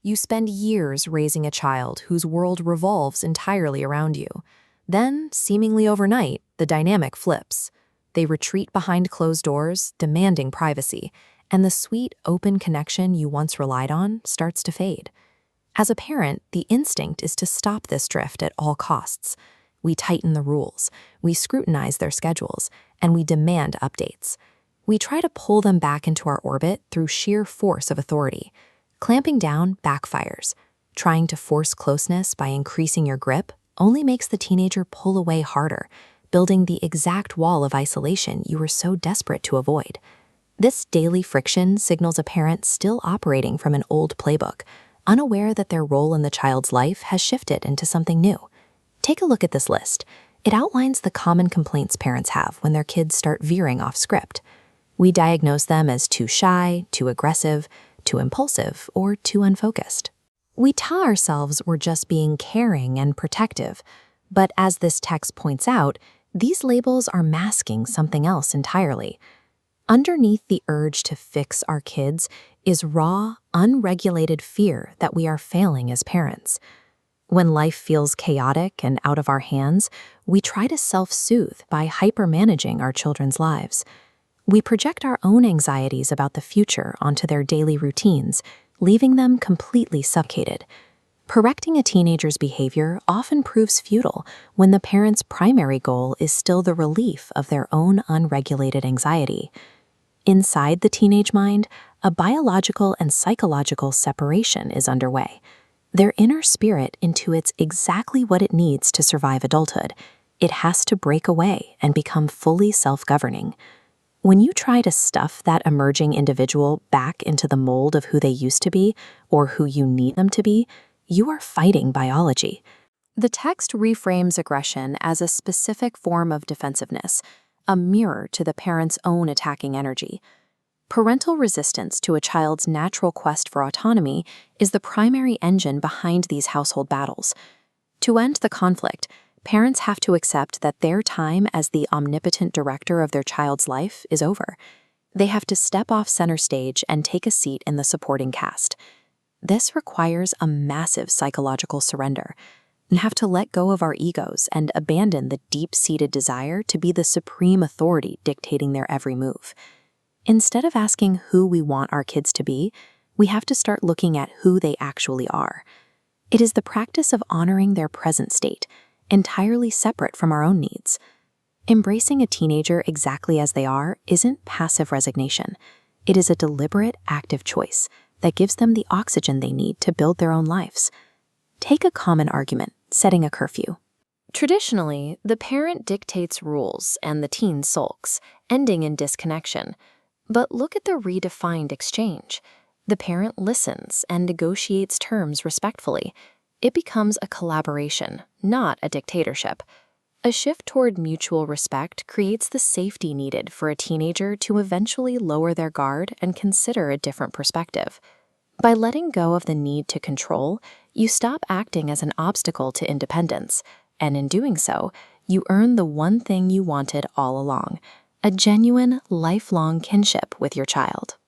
You spend years raising a child whose world revolves entirely around you. Then, seemingly overnight, the dynamic flips. They retreat behind closed doors, demanding privacy, and the sweet, open connection you once relied on starts to fade. As a parent, the instinct is to stop this drift at all costs. We tighten the rules, we scrutinize their schedules, and we demand updates. We try to pull them back into our orbit through sheer force of authority. Clamping down backfires. Trying to force closeness by increasing your grip only makes the teenager pull away harder, building the exact wall of isolation you were so desperate to avoid. This daily friction signals a parent still operating from an old playbook, unaware that their role in the child's life has shifted into something new. Take a look at this list. It outlines the common complaints parents have when their kids start veering off script. We diagnose them as too shy, too aggressive, too impulsive, or too unfocused. We tell ourselves we're just being caring and protective, but as this text points out, these labels are masking something else entirely. Underneath the urge to fix our kids is raw, unregulated fear that we are failing as parents. When life feels chaotic and out of our hands, we try to self-soothe by hyper-managing our children's lives. We project our own anxieties about the future onto their daily routines, leaving them completely suffocated. Correcting a teenager's behavior often proves futile when the parent's primary goal is still the relief of their own unregulated anxiety. Inside the teenage mind, a biological and psychological separation is underway. Their inner spirit intuits exactly what it needs to survive adulthood. It has to break away and become fully self-governing. When you try to stuff that emerging individual back into the mold of who they used to be or who you need them to be, you are fighting biology. The text reframes aggression as a specific form of defensiveness, a mirror to the parent's own attacking energy. Parental resistance to a child's natural quest for autonomy is the primary engine behind these household battles. To end the conflict, parents have to accept that their time as the omnipotent director of their child's life is over. They have to step off center stage and take a seat in the supporting cast. This requires a massive psychological surrender. We have to let go of our egos and abandon the deep-seated desire to be the supreme authority dictating their every move. Instead of asking who we want our kids to be, we have to start looking at who they actually are. It is the practice of honoring their present state, entirely separate from our own needs. Embracing a teenager exactly as they are isn't passive resignation. It is a deliberate, active choice that gives them the oxygen they need to build their own lives. Take a common argument, setting a curfew. Traditionally, the parent dictates rules and the teen sulks, ending in disconnection. But look at the redefined exchange. The parent listens and negotiates terms respectfully. It becomes a collaboration, not a dictatorship. A shift toward mutual respect creates the safety needed for a teenager to eventually lower their guard and consider a different perspective. By letting go of the need to control, you stop acting as an obstacle to independence, and in doing so, you earn the one thing you wanted all along: a genuine, lifelong kinship with your child.